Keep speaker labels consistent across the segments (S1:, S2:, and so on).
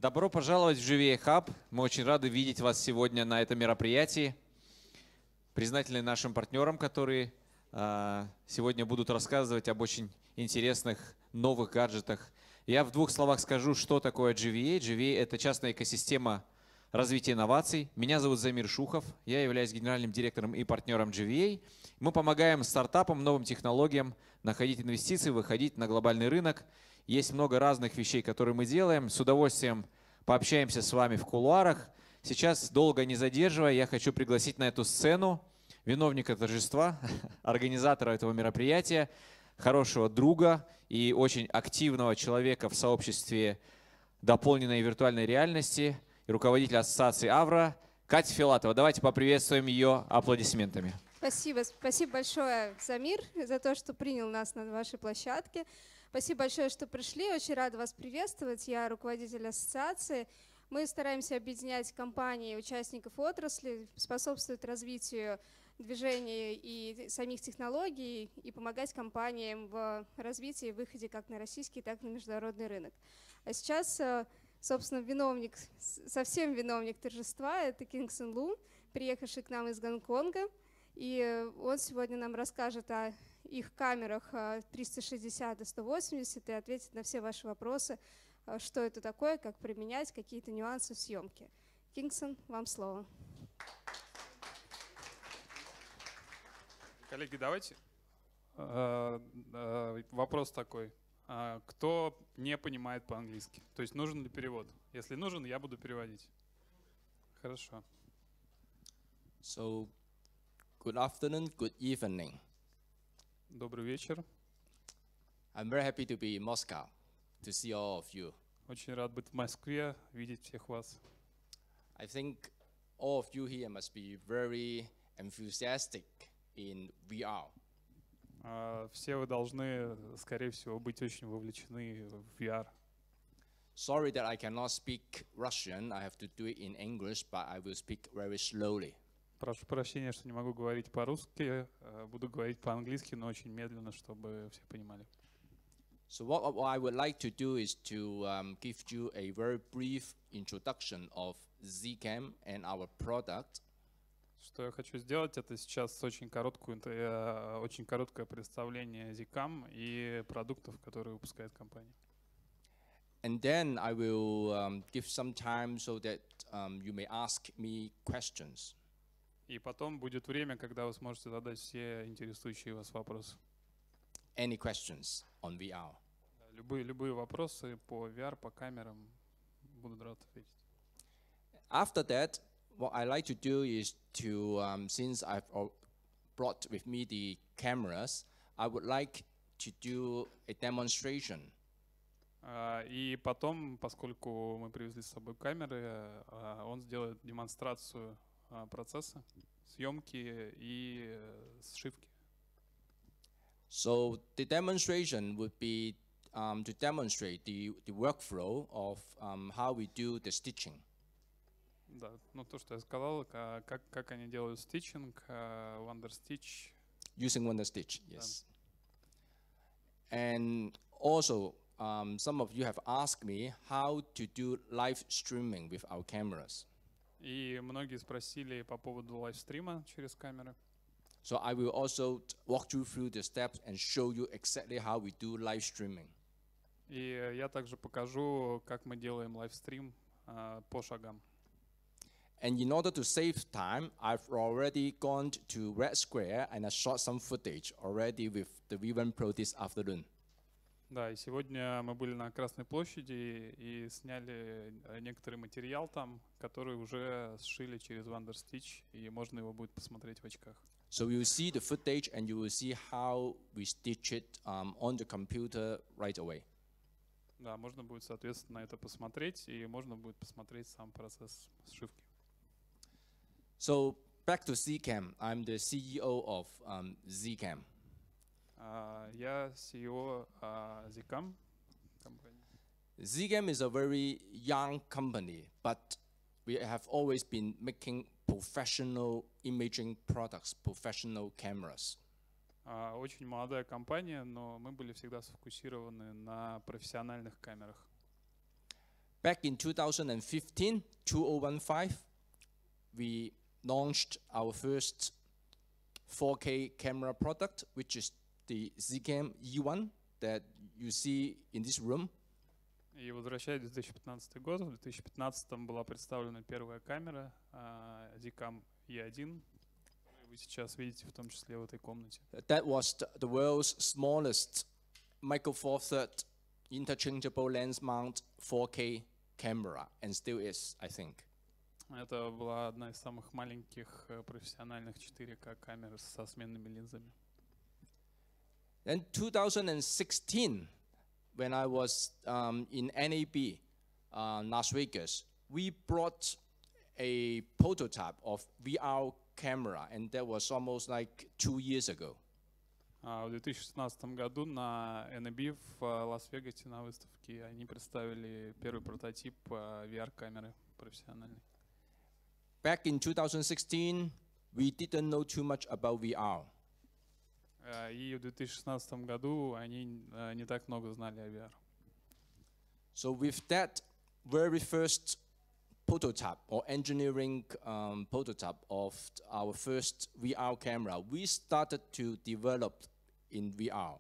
S1: Добро пожаловать в Живее Хаб. Мы очень рады видеть вас сегодня на этом мероприятии. Признательны нашим партнерам, которые сегодня будут рассказывать об очень интересных новых гаджетах. Я в двух словах скажу, что такое GVA. GVA – это частная экосистема развития инноваций. Меня зовут Замир Шухов. Я являюсь генеральным директором и партнером GVA. Мы помогаем стартапам, новым технологиям находить инвестиции, выходить на глобальный рынок. Есть много разных вещей, которые мы делаем. С удовольствием пообщаемся с вами в кулуарах. Сейчас, долго не задерживая, я хочу пригласить на эту сцену виновника торжества, организатора этого мероприятия, хорошего друга и очень активного человека в сообществе дополненной виртуальной реальности и руководителя ассоциации AVRA Катя Филатова. Давайте поприветствуем ее аплодисментами.
S2: Спасибо. Спасибо большое, Замир, за то, что принял нас на вашей площадке. Спасибо большое, что пришли. Очень рада вас приветствовать. Я руководитель ассоциации. Мы стараемся объединять компании, участников отрасли, способствовать развитию движения и самих технологий и помогать компаниям в развитии и выходе как на российский, так и на международный рынок. А сейчас, собственно, совсем виновник торжества – это Кинсон Лу, приехавший к нам из Гонконга. И он сегодня нам расскажет о их камерах 360 и 180 и ответит на все ваши вопросы, что это такое, как применять, какие-то нюансы в съемке. Кинсон, вам слово.
S3: Коллеги, давайте. Вопрос такой. Кто не понимает по-английски? То есть нужен ли перевод? Если нужен, я буду переводить. Хорошо.
S4: So, good afternoon, good evening.
S3: Добрый вечер.
S4: I'm very happy to be in Moscow to see all of you.
S3: Очень рад быть в Москве, видеть всех вас.
S4: I think all of you here must be very enthusiastic in VR.
S3: Все вы должны, скорее всего, быть очень вовлечены в VR.
S4: Sorry that I cannot speak Russian. I have to do it in English, but I will speak very slowly.
S3: Прошу прощения, что не могу говорить по-русски. Буду говорить по-английски, но очень медленно, чтобы все понимали.
S4: So what I would like to do is to give you a very brief introduction of Z Cam and our product.
S3: Что я хочу сделать, это сейчас очень короткое представление Z Cam и продуктов, которые выпускает компания.
S4: And then I will give some time so that you may ask me questions.
S3: И потом будет время, когда вы сможете задать все интересующие вас вопросы.
S4: Any questions on VR?
S3: Любые вопросы по VR, по камерам, буду рад ответить.
S4: After that, what I like to do is to, since I've brought with me the cameras, I would like to do a demonstration.
S3: И потом, поскольку мы привезли с собой камеры, он сделает демонстрацию процесса, съемки и сшивки.
S4: So the demonstration would be to demonstrate the workflow of how we do the stitching.
S3: Да, ну то, что я сказал, как они делают ститчинг, Wonder Stitch.
S4: Using Wonder Stitch, yes. And also, some of you have asked me how to do live streaming with our cameras.
S3: И многие спросили по поводу лайвстрима через камеры.
S4: So I will also walk you through the steps and show you exactly how we do live streaming.
S3: И я также покажу, как мы делаем лайвстрим по шагам.
S4: And in order to save time, I've already gone to Red Square and I shot some footage already with the V1 Pro this afternoon.
S3: Да, и сегодня мы были на Красной площади и сняли некоторый материал там, который уже сшили через Wonder Stitch, и можно его будет посмотреть в очках.
S4: So you will see the footage and you will see how we stitch it on the computer right away.
S3: Да, можно будет, соответственно, это посмотреть, и можно будет посмотреть сам процесс сшивки.
S4: So back to Z Cam. I'm the CEO of Z Cam.
S3: Я CEO Z Cam компании.
S4: Z Cam is a very young company, but we have always been making professional imaging products, professional cameras.
S3: Очень молодая компания, но мы были всегда сфокусированы на профессиональных камерах.
S4: Back in 2015, 2015, we launched our first 4K camera product, which is the Z Cam E1 that you see in this room.
S3: И возвращаясь в 2015 год, в 2015 была представлена первая камера Z Cam E1, которую вы сейчас видите в том числе в этой комнате.
S4: That was the world's smallest micro four third interchangeable lens mount 4K camera, and still is, I think.
S3: Это была одна из самых маленьких профессиональных 4К камер со сменными линзами.
S4: Then 2016, when I was in NAB, Las Vegas, we brought a prototype of VR camera, and that was almost like 2 years ago.
S3: В 2016 году на NAB в Лас-Вегасе на выставке они представили первый прототип VR-камеры профессиональной.
S4: Back in 2016, we didn't know too much about VR.
S3: И в 2016 году они не так много знали о VR.
S4: So with that very first prototype or engineering prototype of our first VR camera, we started to develop in VR.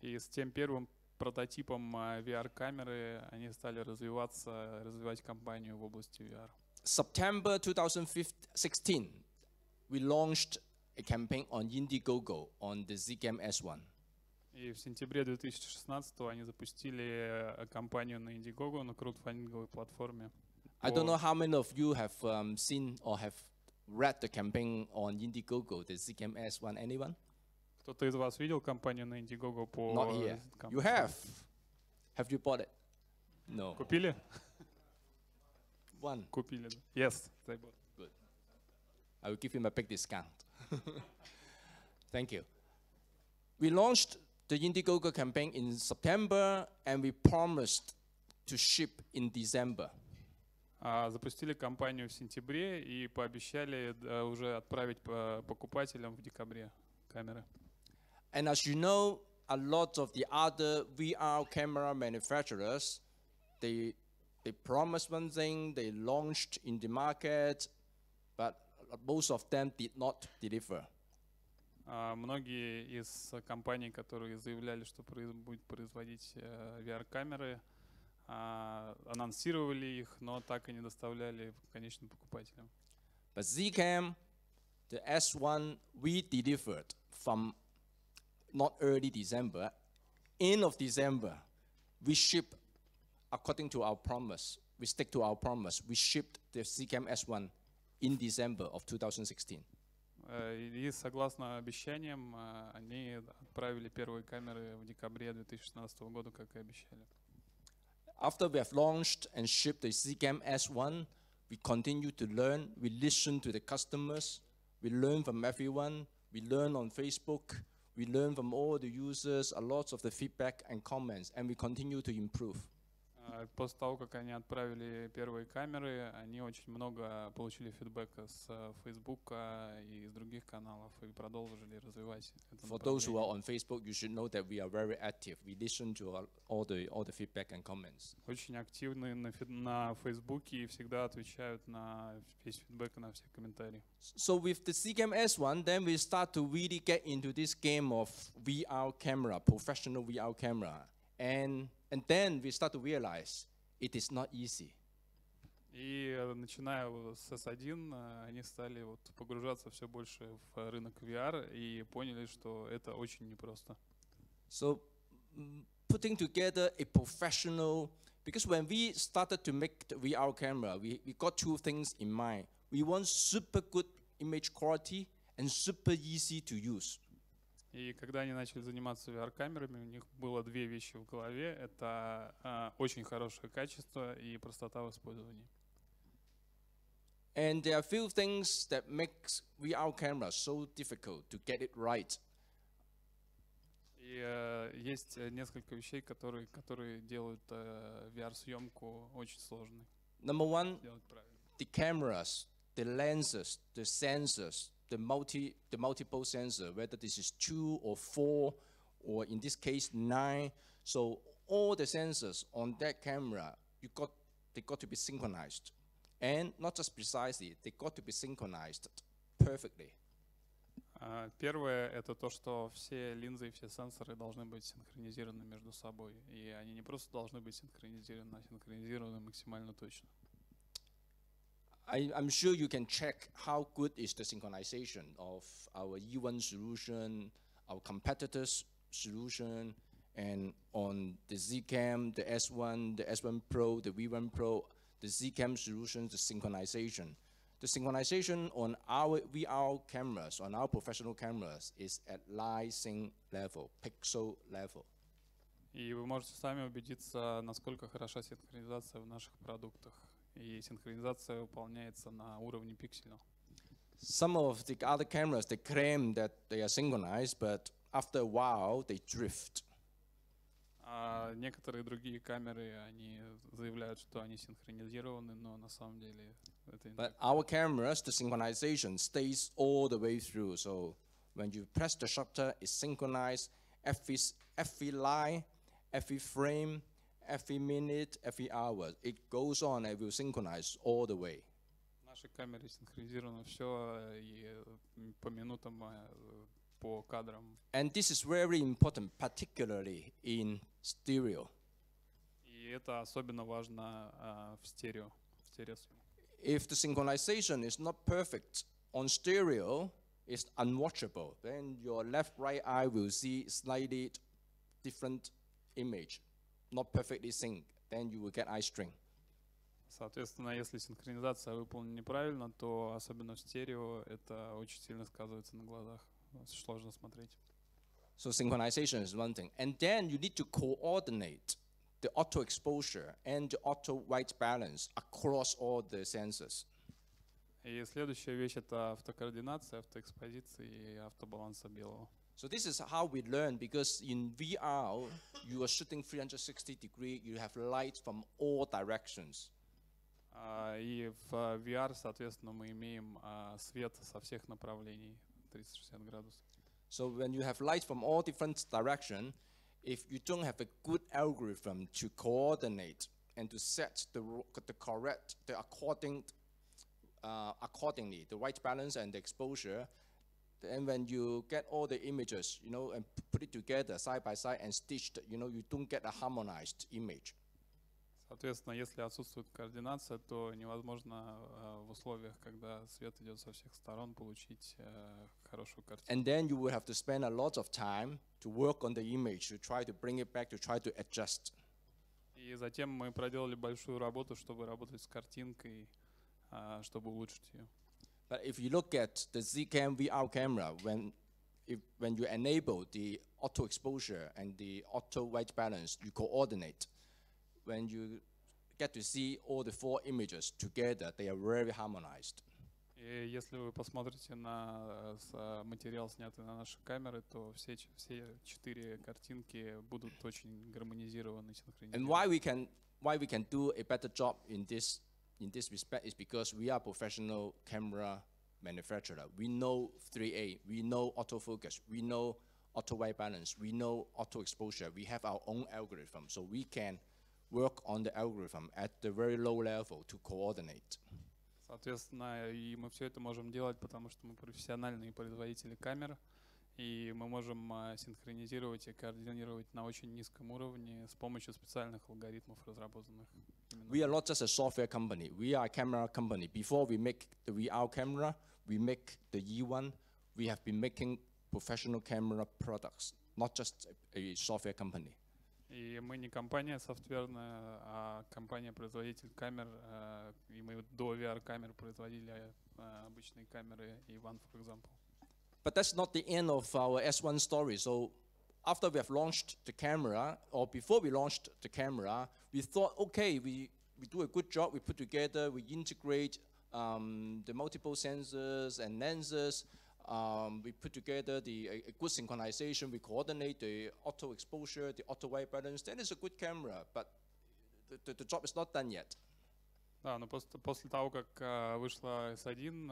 S3: И с тем первым прототипом VR-камеры они стали развивать компанию в области VR.
S4: September 2016, we launched a campaign on Indiegogo on the Z Cam S1.
S3: И в сентябре 2016 они запустили кампанию на Indiegogo, на краудфандинговой платформе.
S4: I don't know how many of you have seen or have read the campaign on Indiegogo, the Z Cam S1. Anyone?
S3: Кто-то из вас видел кампанию на Indiegogo по...
S4: Not here. You have. Have you bought it? No.
S3: Купили?
S4: One.
S3: Купили, да. Yes, they bought.
S4: Good. I will give him a big discount. Thank you. We launched the Indiegogo campaign in September, and we promised to ship in December.
S3: Запустили кампанию в сентябре и пообещали уже отправить покупателям в декабре камеры.
S4: And as you know, a lot of the other VR camera manufacturers, they promised one thing, they launched in the market, but most of them did not deliver.
S3: Многие из компаний, которые заявляли, что будут производить VR-камеры, анонсировали их, но так и не доставляли конечным покупателям.
S4: But Z Cam, the S1, we delivered from not early December, end of December. We ship according to our promise. We stick to our promise. We shipped the Z Cam S1 in December of 2016.
S3: И согласно обещаниям, они отправили первые камеры в декабре 2016 года, как и обещали.
S4: After we have launched and shipped the Z Cam S1, we continue to learn. We listen to the customers. We learn from everyone. We learn on Facebook. We learn from all the users, a lot of the feedback and comments, and we continue to improve.
S3: После того, как они отправили первые камеры, они очень много получили фидбэка с Facebook и из других каналов и продолжили развивать это
S4: For those who are on Facebook, you should know that we are very active. We listen to all the feedback and comments.
S3: Очень активны на Facebook и всегда отвечают на весь фидбэк и на все комментарии.
S4: So with the Z Cam S1, then we start to really get into this game of VR camera, professional VR camera. And then we start to realize it is not easy.
S3: И начиная с S1, они стали вот погружаться все больше в рынок VR и поняли, что это очень непросто.
S4: So putting together a professional, because when we started to make the VR camera, we got two things in mind. We want super good image quality and super easy to use.
S3: И когда они начали заниматься VR-камерами, у них было две вещи в голове. Это очень хорошее качество и простота в использовании.
S4: And there are few things that makes VR camera so difficult to get it right.
S3: И есть несколько вещей, которые делают VR-съемку очень сложной.
S4: Number one,
S3: Делать правильно.
S4: the cameras, the lenses, the sensors, the multiple sensor, whether this is 2 or 4, or in this case 9. So all the sensors on that camera, you got they got to be synchronized. And not just precisely, they got to be synchronized perfectly.
S3: Первое — это то, что все линзы и все сенсоры должны быть синхронизированы между собой. И они не просто должны быть синхронизированы, а синхронизированы максимально точно.
S4: I'm sure you can check how good is the synchronization of our E1 solution, our competitors' solution, and on the Z Cam, the S1, the S1 Pro, the V1 Pro, the Z Cam solutions, the synchronization. The synchronization on our VR cameras, on our professional cameras, is at line sync level, pixel level.
S3: И вы можете сами убедиться, насколько хороша синхронизация в наших продуктах. И синхронизация выполняется на уровне пикселя.
S4: Some of the other cameras, they claim that they are synchronized, but after a while, they drift.
S3: А некоторые другие камеры, они заявляют, что они синхронизированы, но на самом деле это не
S4: But
S3: так.
S4: our cameras, the synchronization stays all the way through. So when you press the shutter, it's synchronized every line, every frame, every minute, every hour. It goes on and will synchronize all the way.
S3: В нашей камере синхронизировано все и по минутам, по кадрам.
S4: And this is very important, particularly in stereo.
S3: И это особенно важно в стерео.
S4: If the synchronization is not perfect on stereo, it's unwatchable. Then your left-right eye will see slightly different image, not perfectly synced. Then you will get eye strain.
S3: Соответственно, если синхронизация выполнена неправильно, то особенно в стерео это очень сильно сказывается на глазах. Сложно смотреть.
S4: So synchronization is one thing. And then you need to coordinate the auto exposure and the auto white balance across all the sensors.
S3: И следующая вещь — это автокоординация, автоэкспозиция и автобаланса белого.
S4: So this is how we learn, because in VR, you are shooting 360 degrees, you have light from all directions.
S3: И в VR, соответственно, мы имеем свет со всех направлений, 360 градусов.
S4: So when you have light from all different directions, if you don't have a good algorithm to coordinate and to set the correct, the accordingly, the white balance and the exposure, then when you get all the images, and put it together side by side and stitched, you don't get a harmonized image.
S3: Соответственно, если отсутствует координация, то невозможно в условиях, когда свет идет со всех сторон, получить хорошую картинку.
S4: And then you will have to spend a lot of time to work on the image, to try to bring it back, to try to adjust.
S3: И затем мы проделали большую работу, чтобы работать с картинкой, чтобы улучшить ее.
S4: But if you look at the Z Cam VR camera, when you enable the auto exposure and the auto white balance, you coordinate. When you get to see all the four images together, they are very harmonized.
S3: И если вы посмотрите на материал, снятый на наши камеры, то все 4 картинки будут очень гармонизированы, синхронизированы.
S4: And why we can do a better job in this respect is because we are professional camera manufacturer. We know 3A, we know autofocus, we know auto white balance, we know auto exposure. We have our own algorithm, so we can work on the algorithm at the very low level to coordinate.
S3: Соответственно, и мы все это можем делать, потому что мы профессиональные производители камер, и мы можем синхронизировать и координировать на очень низком уровне с помощью специальных алгоритмов, разработанных.
S4: We are not just a software company. We are a camera company. Before we make the VR camera, we make the E1. We have been making professional camera products, not just a software company.
S3: И мы не компания софтверная, а компания-производитель камер. И мы до VR-камер производили обычные камеры E1, for example.
S4: But that's not the end of our S1 story. So after we have launched the camera, or before we launched the camera, we thought, okay, we do a good job. We put together, we integrate the multiple sensors and lenses. We put together a good synchronization. We coordinate the auto exposure, the auto white balance. Then it's a good camera, but the job is not done yet.
S3: Да, но после того, как вышла S1,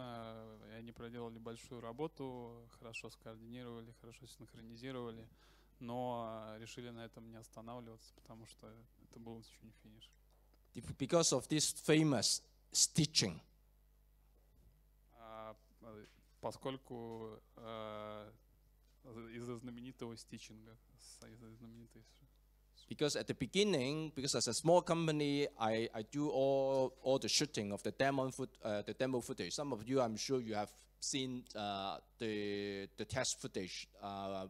S3: они проделали большую работу, хорошо скоординировали, хорошо синхронизировали, но решили на этом не останавливаться, потому что это был еще не финиш.
S4: because of this famous stitching.
S3: Поскольку из-за знаменитого стичинга, из-за знаменитой.
S4: Because at the beginning, because as a small company, I do all the shooting of the demo footage. Some of you, I'm sure you have seen the test footage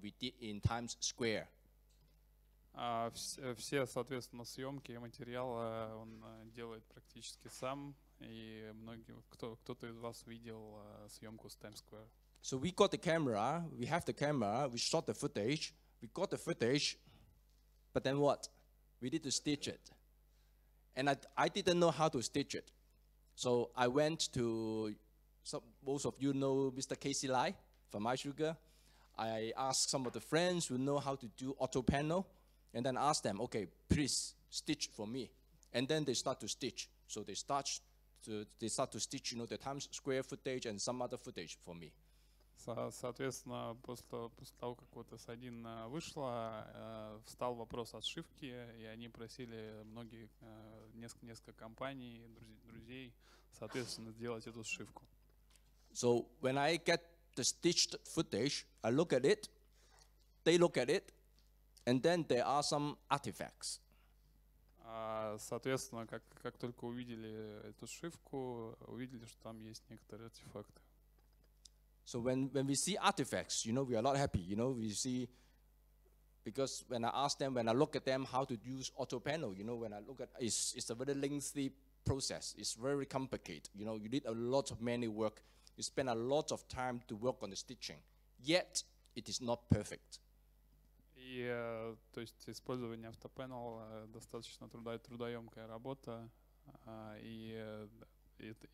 S4: we did in Times Square.
S3: Все, соответственно, съемки и материалы он делает практически сам, и кто-то из вас видел съемку с Times Square.
S4: So we got the camera, we have the camera, we shot the footage, we got the footage, but then what? We need to stitch it. And I didn't know how to stitch it. So I went to, most of you know Mr. Casey Lai from iSugar. I asked some of the friends who know how to do auto panel, and then asked them, okay, please stitch for me. And then they start to stitch. So they start to stitch, you know, the Times Square footage and some other footage for me.
S3: Соответственно, после того, как вот S1 вышла, встал вопрос отшивки, и они просили несколько компаний, друзей, соответственно, сделать эту сшивку.
S4: So when I get the stitched footage, I look at it, they look at it, and then there are some artifacts.
S3: Соответственно, как только увидели эту сшивку, увидели, что там есть некоторые артефакты.
S4: So when we see artifacts, you know, we are not happy. You know, we see, because when I look at them how to use auto panel, you know, when I look at it's a very lengthy process. It's very complicated. You know, you need a lot of manual work. You spend a lot of time to work on the stitching. Yet it is not perfect.
S3: И то есть использование автопанел достаточно трудоемкая работа, и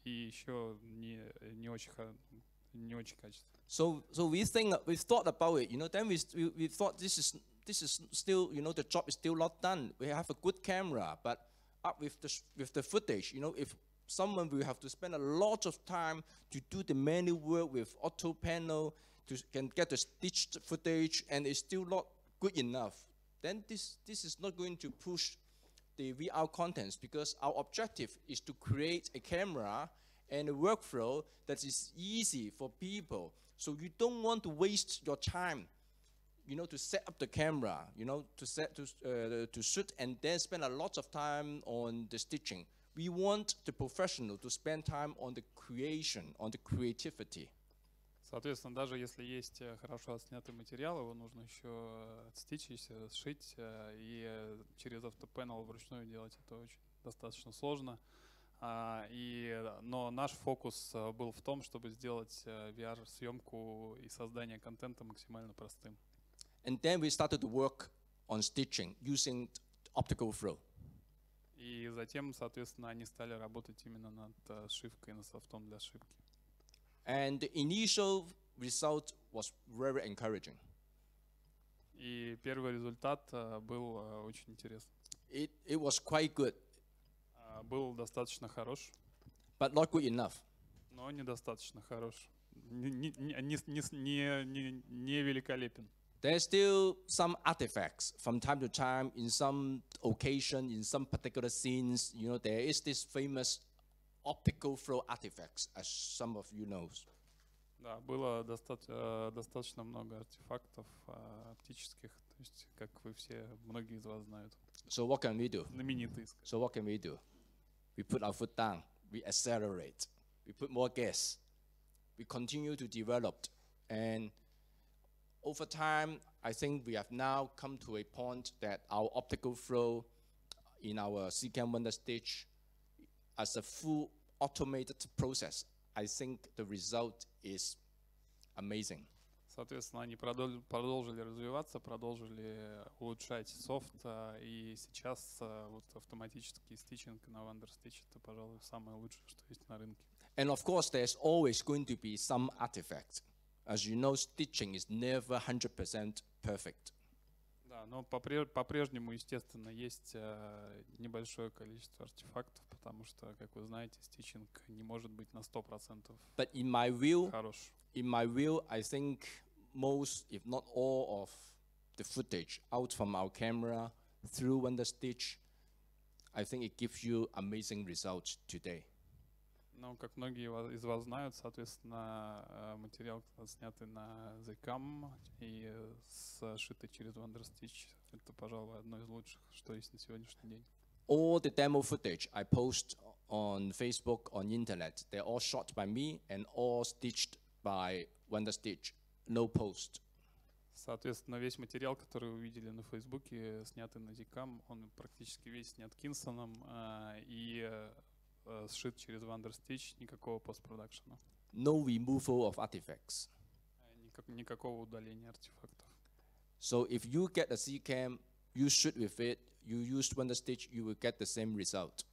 S3: еще не очень качественно.
S4: So we thought about it, you know. Then we thought this is still, you know, the job is still not done. We have a good camera, but up with the footage, you know, if someone will have to spend a lot of time to do the manual work with auto panel can get the stitched footage, and it's still not good enough, then this is not going to push the VR contents, because our objective is to create a camera and a workflow that is easy for people. So you don't want to waste your time, you know, to set up the camera, you know, to shoot and then spend a lot of time on the stitching. We want the professional to spend time on the creation, on the creativity.
S3: Соответственно, даже если есть хорошо отснятый материал, его нужно еще отстичить, сшить, и через автопанел вручную делать это очень достаточно сложно. Но наш фокус был в том, чтобы сделать VR-съемку и создание контента максимально простым.
S4: And then we started to work on stitching using optical flow.
S3: И затем, соответственно, они стали работать именно над сшивкой, над софтом для сшивки.
S4: And the initial result was very encouraging.
S3: И первый результат был очень интересный.
S4: It was quite good.
S3: Был достаточно хорош.
S4: But not good enough.
S3: Но недостаточно хорош. Не великолепен.
S4: There's still some artifacts from time to time in some occasion, in some particular scenes. You know, there is this famous optical flow artifacts, as some of you know.
S3: Да, было достаточно много артефактов оптических, то есть, как вы все, многие из вас знают.
S4: So what can we do?
S3: Знаменитые.
S4: So what can we do? We put our foot down. We accelerate. We put more gas. We continue to develop, and over time, I think we have now come to a point that our optical flow in our Z Cam Wonder Stitch as a full automated process, I think the result is amazing.
S3: Соответственно, они продолжили развиваться, продолжили улучшать софт, и сейчас вот автоматический стичинг на Wonder Stitch — это, пожалуй, самое лучшее, что есть на рынке.
S4: And of course, there's always going to be some artifact. As you know, stitching is never 100% perfect.
S3: Да, но по-прежнему, естественно, есть небольшое количество артефактов, потому что, как вы знаете, стичинг не может быть на 100%
S4: But in my view,
S3: хорош.
S4: I think most, if not all, of the footage out from our camera through Wonder Stitch I think it gives you amazing results today.
S3: Ну, как многие из вас знают, соответственно, материал, снятый на Z Cam и сшитый через WonderStitch, это, пожалуй, одно из лучших, что есть на сегодняшний день.
S4: All the demo footage I post on Facebook, on internet, they're all shot by me and all stitched by WonderStitch, no post.
S3: Соответственно, весь материал, который вы видели на Фейсбуке, снятый на Z Cam, он практически весь снят Кинсоном и сшит через WonderStitch, никакого постпродакшена.
S4: No removal of artifacts.
S3: Никакого удаления артефактов.
S4: So if you get a Z Cam, you shoot with it, you use WonderStitch, you will get the same result.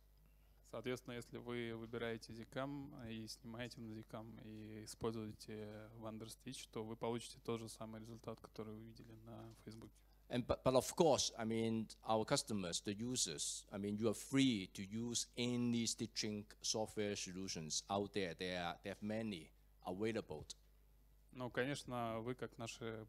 S3: Соответственно, если вы выбираете Z Cam и снимаете на Z Cam и используете WonderStitch, то вы получите тот же самый результат, который вы видели на Facebook.
S4: But of course, I mean, our customers, the users, I mean, you are free to use any stitching software solutions out there. They have many available.
S3: Ну, конечно, вы как наши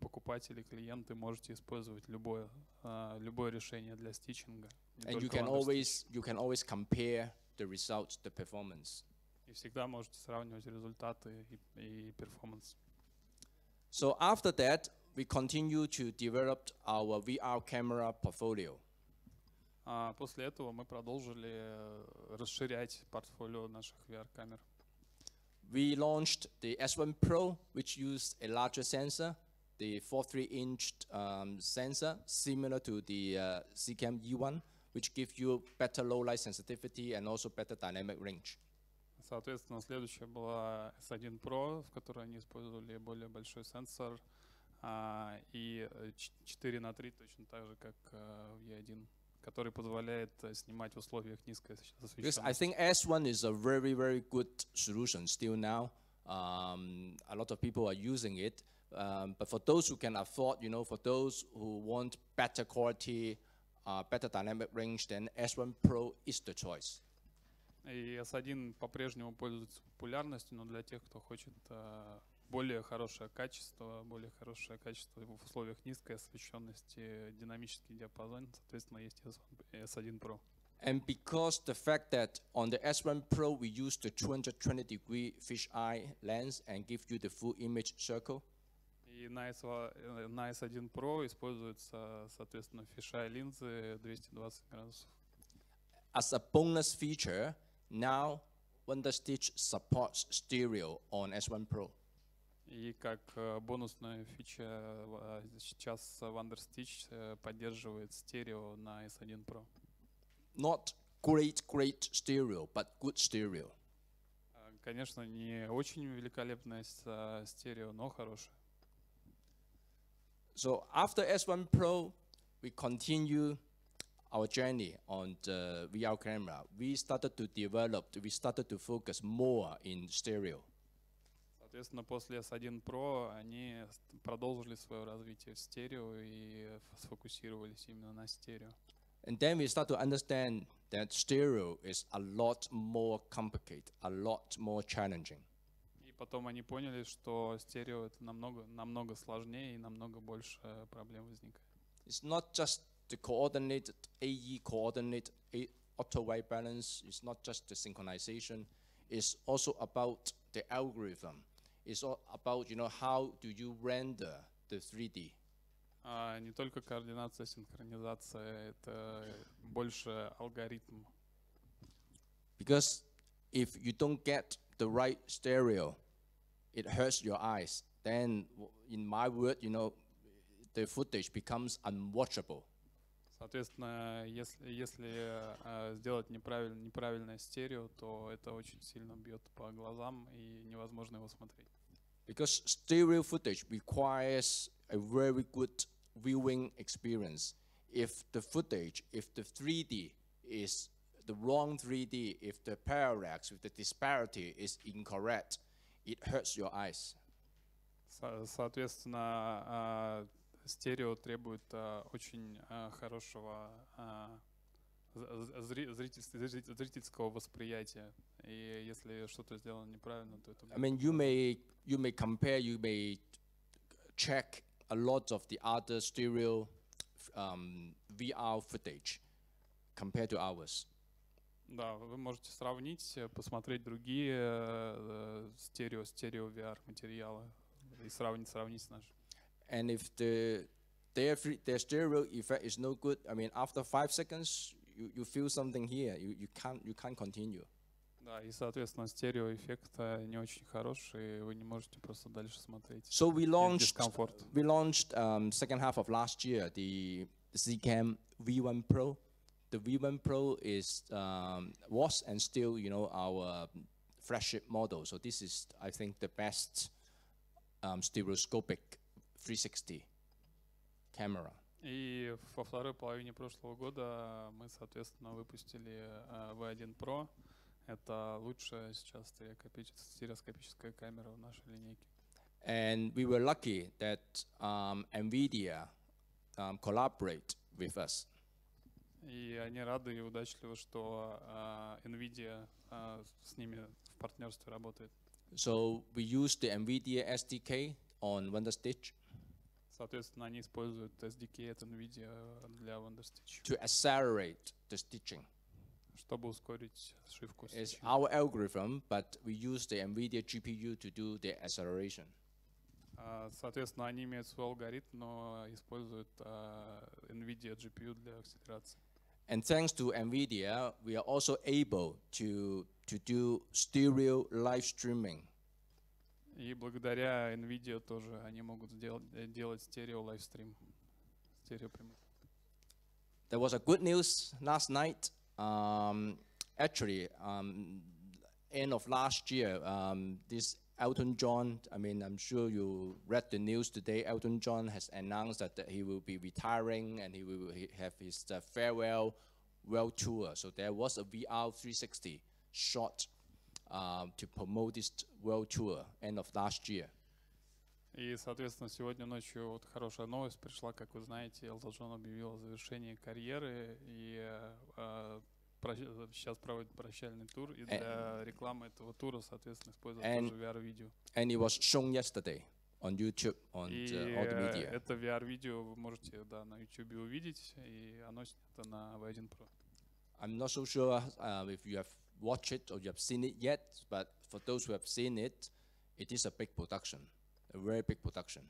S3: покупатели, клиенты можете использовать любое решение для стичинга.
S4: And you can always compare the results, the performance.
S3: И всегда можете сравнивать результаты и перформанс.
S4: So after that, we continue to develop our VR camera portfolio.
S3: После этого мы продолжили расширять портфолио наших VR-камер.
S4: We launched the S1 Pro, which used a larger sensor, the 43-inch sensor, similar to the Z Cam E1, which gives you better low light sensitivity and also better dynamic range.
S3: Соответственно, следующая была S1 Pro, в которой они использовали более большой сенсор, и 4:3, точно так же, как в E1, который позволяет снимать в условиях низкой освещенности.
S4: Because I think S1 is a very, very good solution still now. A lot of people are using it. But for those who can afford, you know, for those who want better quality, better dynamic range, then S1 Pro is the choice.
S3: И S1 по-прежнему пользуется популярностью, но для тех, кто хочет более хорошее качество в условиях низкой освещенности, динамический диапазон, соответственно, есть S1 Pro.
S4: And because the fact that on the S1 Pro we use the 220-degree fisheye lens and give you the full image circle.
S3: И на S1 Pro используются, соответственно, fisheye линзы 220 градусов.
S4: As a bonus feature, now WonderStitch supports stereo on S1 Pro.
S3: И как бонусная фича сейчас WonderStitch поддерживает стерео на S1 Pro.
S4: Not great stereo, but good stereo.
S3: Конечно, не очень великолепное стерео, но хорошее.
S4: So after S1 Pro, we continue our journey on the VR camera. We started to focus more in stereo.
S3: Соответственно, после S1 Pro они продолжили свое развитие в стерео и сфокусировались именно на стерео.
S4: And then we start to understand that stereo is a lot more complicated, a lot more challenging.
S3: И потом они поняли, что стерео это намного сложнее и намного больше проблем возникает.
S4: It's not just the coordinated AE coordinate, auto white balance. It's not just the synchronization. It's also about the algorithm. It's all about, you know, how do you render the 3D.
S3: Не только координация, синхронизация, это больше алгоритм.
S4: Because if you don't get the right stereo, it hurts your eyes. Then, in my word, you know, the footage becomes unwatchable.
S3: Соответственно, если сделать неправильное стерео, то это очень сильно бьет по глазам и невозможно его смотреть.
S4: Because stereo footage requires a very good viewing experience. If the 3D is the wrong 3D, if the parallax, if the disparity is incorrect, it hurts your eyes.
S3: Соответственно, стерео требует очень хорошего зрительского восприятия. И если что-то сделано неправильно, то это...
S4: I mean, you may compare, you may check a lot of the other stereo VR footage. compared to ours.
S3: Да, вы можете сравнить, посмотреть другие стерео VR материалы и сравнить с нашим.
S4: And if their stereo effect is no good, I mean, after 5 seconds, you feel something here. You can't continue.
S3: Да, и соответственно стереоэффект не очень хороший, и вы не можете просто дальше смотреть.
S4: So we launched
S3: Second
S4: half of last year the Z Cam V1 Pro. The V1 Pro is was and still, you know, our flagship model. So this is, I think, the best stereoscopic 360 camera.
S3: И во второй половине прошлого года мы, соответственно, выпустили V1 Pro. Это лучшая сейчас стереоскопическая камера в нашей линейке.
S4: And we were lucky that NVIDIA collaborate with us.
S3: И они рады и удачливы, что NVIDIA с ними в партнерстве работает.
S4: So we use the NVIDIA SDK on WonderStitch
S3: Соответственно, они используют SDK от NVIDIA для WonderStitch,
S4: to accelerate the stitching.
S3: чтобы ускорить сшивку.
S4: It's our algorithm, but we use the NVIDIA GPU to do the acceleration.
S3: Соответственно, они имеют свой алгоритм, но используют NVIDIA GPU для акселерации.
S4: And thanks to NVIDIA, we are also able to do stereo live streaming.
S3: И благодаря NVIDIA тоже они могут делать стерео лайвстрим, стерео прямой.
S4: There was a good news last night. Actually, end of last year, this Elton John, I mean, I'm sure you read the news today. Elton John has announced that he will be retiring and he will have his farewell world tour. So there was a VR 360 shot to promote this world tour end of last year.
S3: И, соответственно, сегодня ночью вот хорошая новость пришла, как вы знаете, Элтон Джон объявил о завершении карьеры и сейчас проводит прощальный тур, и для рекламы этого тура, соответственно, используют тоже VR-видео.
S4: And it was shown yesterday on YouTube, on all the media.
S3: Это VR-видео вы можете на YouTube увидеть, и оно снято на V1 Pro.
S4: I'm not so sure if you have watched it or you have seen it yet, but for those who have seen it, it is a big production, a very big production.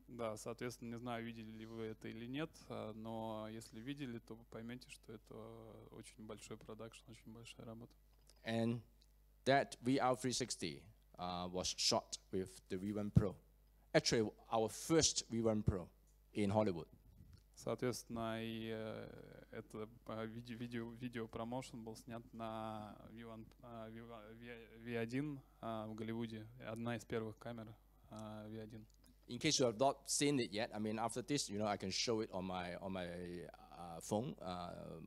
S3: Да, соответственно, не знаю, видели ли вы это или нет, но если видели, то вы поймете, что это очень большой продакшн, очень большая работа.
S4: And that VR 360 was shot with the V1 Pro. Actually, our first V1 Pro in Hollywood.
S3: Соответственно, и это видео-промоушен был снят на V1 в Голливуде, одна из первых камер V1.
S4: In case you have not seen it yet, I mean, after this, you know, I can show it on my phone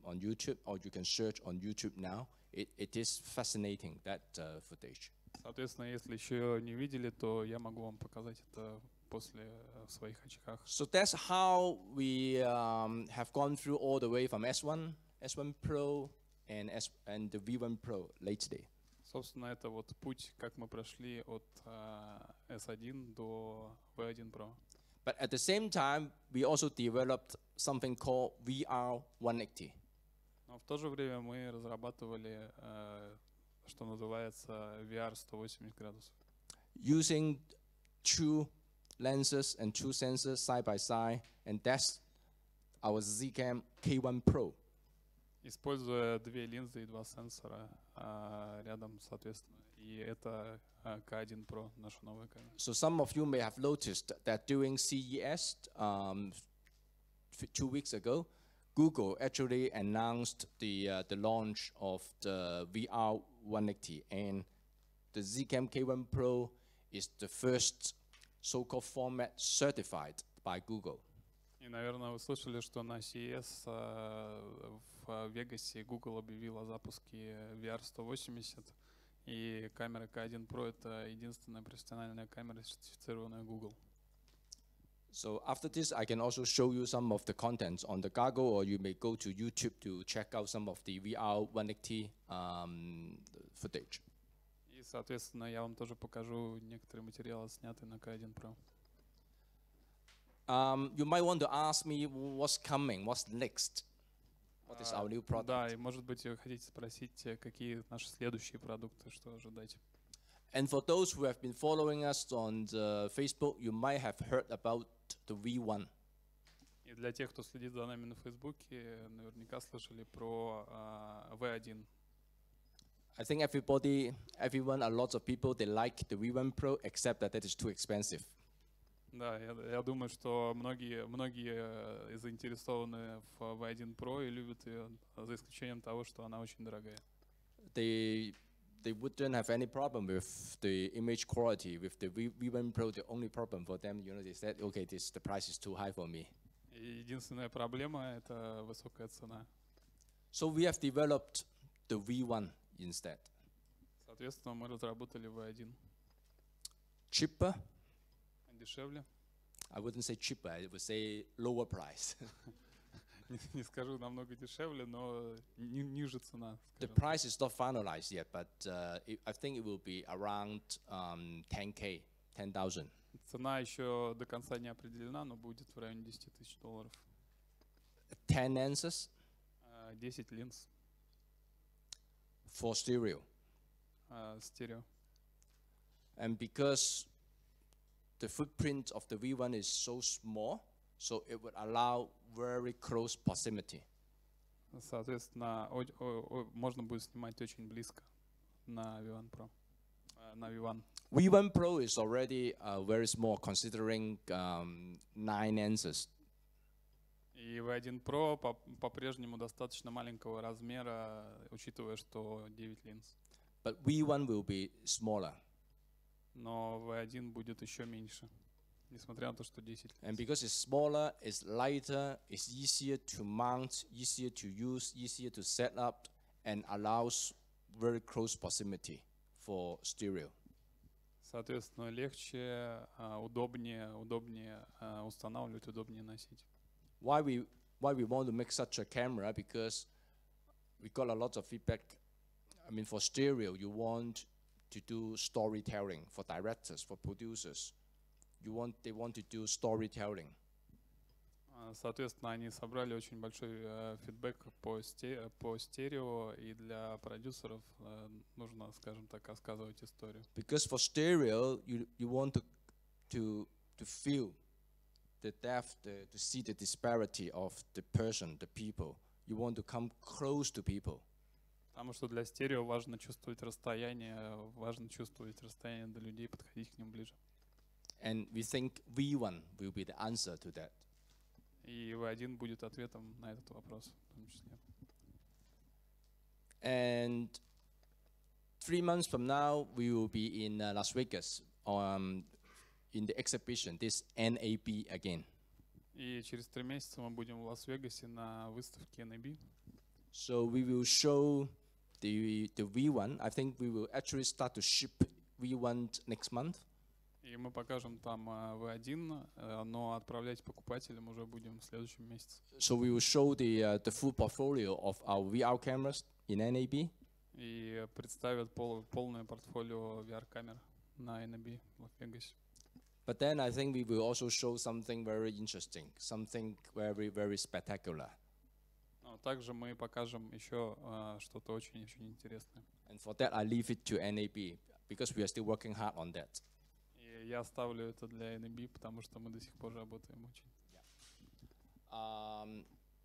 S4: on YouTube, or you can search on YouTube now. It is fascinating, that footage.
S3: Соответственно, если еще не видели, то я могу вам показать это после в своих очках.
S4: So that's how we have gone through all the way from S1 Pro, and the V1 Pro lately.
S3: Собственно, это вот путь, как мы прошли от S1 до V1 Pro.
S4: But at the same time, we also developed something called VR-180.
S3: Но в то же время мы разрабатывали, что называется, VR 180 градусов.
S4: Using two lenses and two sensors side by side, and that's our Z Cam K1 Pro.
S3: Используя две линзы и два сенсора рядом, соответственно. И это K1 Pro, наша новая камера.
S4: So some of you may have noticed that during CES 2 weeks ago, Google actually announced the launch of the VR 180, and the Z Cam K1 Pro is the first so-called format certified by Google.
S3: И, наверное, вы слышали, что на CES в Вегасе Google объявил о запуске VR 180, и камера K1 Pro — это единственная профессиональная камера, сертифицированная Google.
S4: So after this, I can also show you some of the contents on the goggle, or you may go to YouTube to check out some of the VR 180 footage.
S3: И, соответственно, я вам тоже покажу некоторые материалы, снятые на K1 Pro.
S4: You might want to ask me what's coming, what's next. What is our new product?
S3: Да, и может быть вы хотите спросить, какие наши следующие продукты, что ожидать.
S4: And for those who have been following us on the Facebook, you might have heard about the V1.
S3: И для тех, кто следит за нами на Фейсбуке, наверняка слышали про V1.
S4: I think everyone, a lot of people, they like the V1 Pro, except that it is too expensive.
S3: Да, я думаю, что многие заинтересованы в V1 Pro и любят ее, за исключением того, что она очень дорогая.
S4: They wouldn't have any problem with the image quality. With the V1 Pro, the only problem for them, they said, okay, the price is too high for me.
S3: И единственная проблема — это высокая цена.
S4: So we have developed the V1 instead.
S3: Соответственно, мы разработали V1.
S4: Cheaper?
S3: Дешевле.
S4: I wouldn't say cheaper, I would say lower price.
S3: Не скажу намного дешевле, но ниже цена.
S4: The price is not finalized yet, but I think it will be around 10K, 10,000.
S3: Цена еще до конца не определена, но будет в районе $10 тысяч.
S4: 10 lenses?
S3: 10 линз.
S4: For stereo.
S3: Стерео.
S4: And because the footprint of the V1 is so small, so it would allow very close proximity.
S3: Соответственно, можно будет снимать очень близко на V1 Pro. На V1.
S4: V1 Pro is already very small, considering 9 lenses.
S3: И V1 Pro по-прежнему достаточно маленького размера, учитывая, что 9 линз.
S4: But V1 will be smaller.
S3: Но V1 будет еще меньше, несмотря на то, что 10 линз.
S4: And because it's smaller, it's lighter, it's easier to mount, easier to use, easier to set up, and allows very close proximity for stereo.
S3: Соответственно, легче, удобнее устанавливать, удобнее носить.
S4: Why we want to make such a camera? Because we got a lot of feedback. I mean, for stereo, you want to do storytelling. For directors, for producers, they want to do storytelling.
S3: Соответственно, они собрали очень большой фидбэк по стерео, и для продюсеров нужно, скажем так, рассказывать историю.
S4: Because for stereo, you want to feel the depth, to see the disparity of the person, the people. You want to come close to people.
S3: Потому что для стерео важно чувствовать расстояние до людей, подходить к ним ближе.
S4: And we think V1 will be the answer to that.
S3: И V1 будет ответом на этот вопрос, в том числе.
S4: And 3 months from now, we will be in Las Vegas in the exhibition, this NAB again.
S3: И через 3 месяца мы будем в Лас-Вегасе на выставке NAB.
S4: So we will show the V1. I think we will actually start to ship V1 next month.
S3: И мы покажем там V1, но отправлять покупателям уже будем в следующем месяце.
S4: So we will show the full portfolio of our VR cameras in NAB.
S3: И представят полное портфолио VR-камер на NAB в Лас-Вегасе.
S4: But then I think we will also show something very interesting, something very, very spectacular.
S3: Но также мы покажем еще что-то очень-очень интересное.
S4: And for that, I leave it to NAB because we are still working hard on that.
S3: И я оставлю это для NAB, потому что мы до сих пор работаем очень.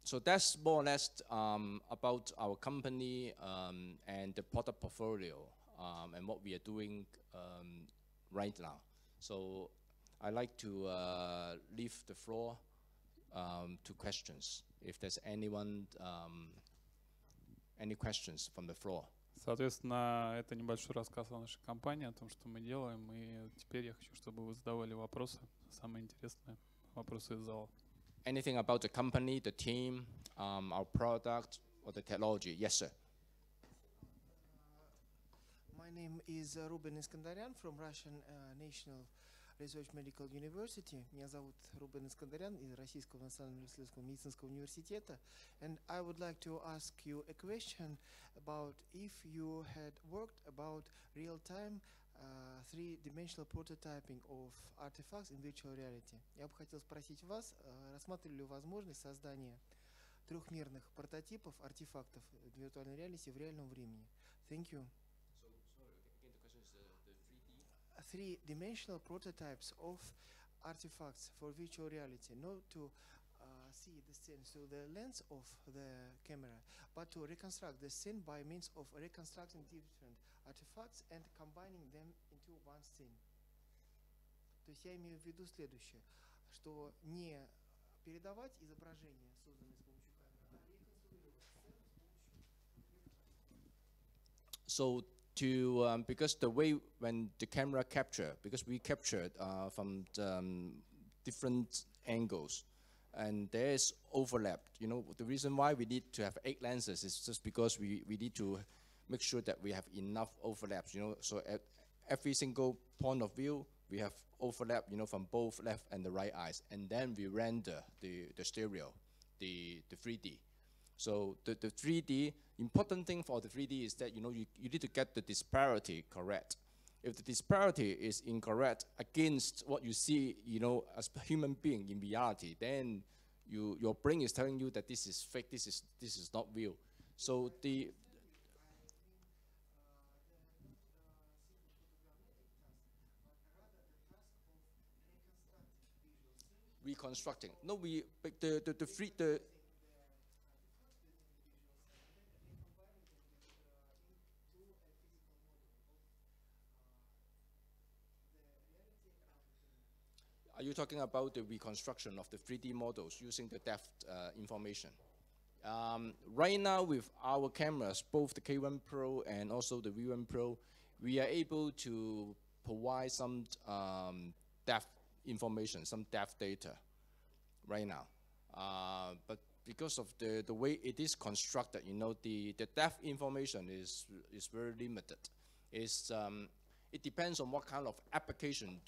S4: So that's more or less about our company and the product portfolio and what we are doing right now. So I'd like to leave the floor to questions. If there's anyone, any questions from the floor.
S3: Соответственно, это небольшой рассказ о нашей компании, о том, что мы делаем. И теперь я хочу, чтобы вы задавали вопросы, самые интересные вопросы из зала.
S4: Anything about the company, the team, our product, or the technology? Yes, sir.
S5: My name is Ruben Iskandaryan from Russian National Research Medical University. Меня зовут Рубен Искандарян из Российского национального исследовательского медицинского университета. And I would like to ask you a question about if you had worked about real-time three-dimensional prototyping of artifacts in virtual reality. Я бы хотел спросить вас, рассматривали ли вы возможность создания трехмерных прототипов, артефактов виртуальной реальности в реальном времени. Thank you. Three-dimensional prototypes of artifacts for virtual reality, not to see the scene through the lens of the camera, but to reconstruct the scene by means of reconstructing different artifacts and combining them into one scene. То есть я имею в виду следующее, что не передавать изображение, созданное с помощью камеры, а реконструировать сцену с помощью.
S4: So because the way when the camera capture, because we captured from different angles, and there is overlap. You know, the reason why we need to have 8 lenses is just because we need to make sure that we have enough overlaps. You know, so at every single point of view, we have overlap. You know, from both left and the right eyes, and then we render the stereo, the 3D. So the 3D, important thing for the 3D is that, you know, you need to get the disparity correct. If the disparity is incorrect against what you see, you know, as a human being in reality, then your brain is telling you that this is fake, this is not real. So the reconstructing. No, the Are you talking about the reconstruction of the 3D models using the depth information? Right now with our cameras, both the K1 Pro and also the V1 Pro, we are able to provide some depth information, some depth data right now. But because of the way it is constructed, you know, the depth information is very limited. It depends on what kind of application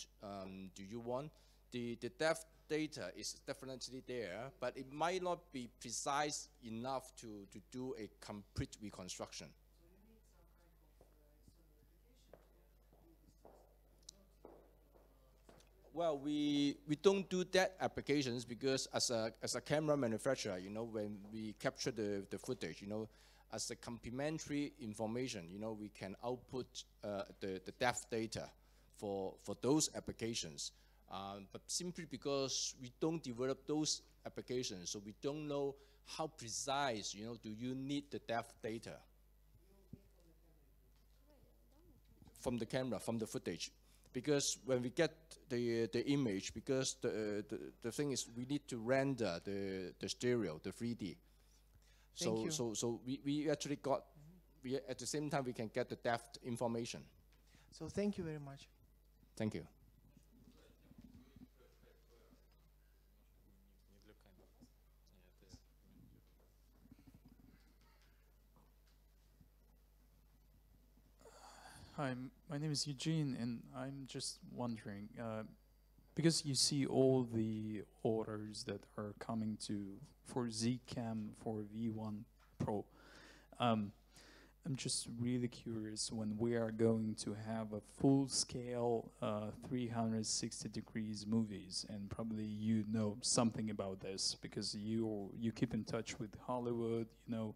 S4: do you want. The depth data is definitely there, but it might not be precise enough to do a complete reconstruction.
S5: So you need some kind of
S4: Well, we don't do that applications because as a camera manufacturer, you know, when we capture the footage, you know, as a complementary information, you know, we can output the depth data for those applications. But simply because we don't develop those applications, so we don't know how precise, you know, do you need the depth data from the camera, from the footage. Because when we get the image, because the thing is we need to render the stereo, the 3D. So we actually got, at the same time we can get the depth information.
S5: So thank you very much.
S4: Thank you.
S6: Hi, my name is Eugene, and I'm just wondering, because you see all the orders that are coming for Z Cam, for V1 Pro, I'm just really curious when we are going to have a full-scale 360 degrees movies, and probably you know something about this because you keep in touch with Hollywood, you know,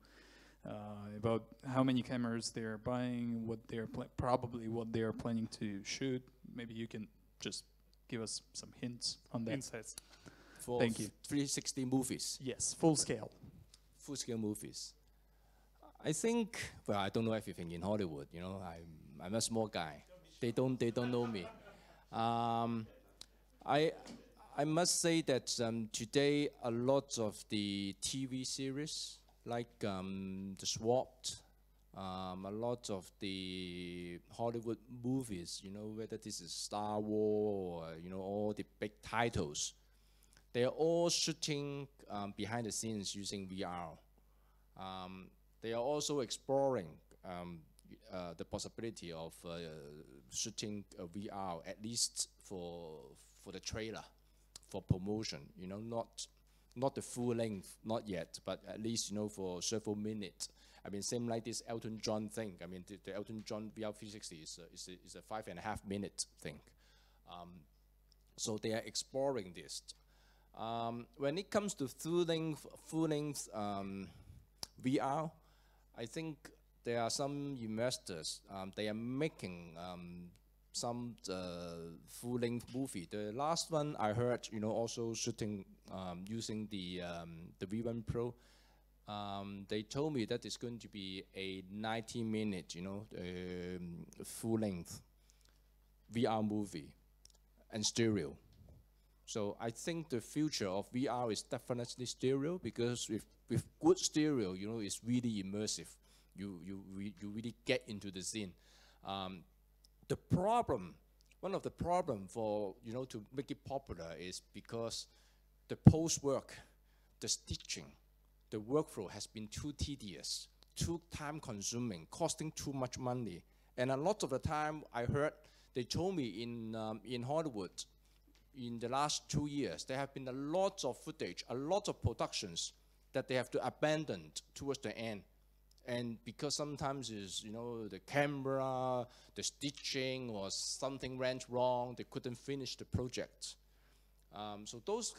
S6: about how many cameras they're buying, what they're probably what they are planning to shoot. Maybe you can just give us some hints on that.
S3: Insights.
S4: For
S6: Thank you.
S4: 360 movies.
S6: Yes, full scale.
S4: Full scale movies. I think, well, I don't know everything in Hollywood. You know, I'm a small guy. They don't know me. I must say that today a lot of the TV series, like the SWAT, a lot of the Hollywood movies, you know, whether this is Star Wars or, you know, all the big titles, they are all shooting behind the scenes using VR. They are also exploring the possibility of shooting VR, at least for the trailer, for promotion, you know, not the full length, not yet, but at least, you know, for several minutes. I mean, same like this Elton John thing. I mean, the Elton John VR 360 is a 5.5 minute thing. So they are exploring this. When it comes to full-length VR, I think there are some investors. They are making some full-length movie. The last one I heard, also shooting using the V1 Pro. They told me that it's going to be a 90-minute, full-length VR movie and stereo. So I think the future of VR is definitely stereo, because with good stereo, it's really immersive. You really get into the scene. The problem, one of the problems for, to make it popular is because the post-work, the stitching, the workflow has been too tedious, too time-consuming, costing too much money. And a lot of the time, I heard, they told me in Hollywood, in the last 2 years, there have been a lot of footage, a lot of productions that they have to abandon towards the end. And because sometimes is, the camera, the stitching, or something went wrong, they couldn't finish the project. So those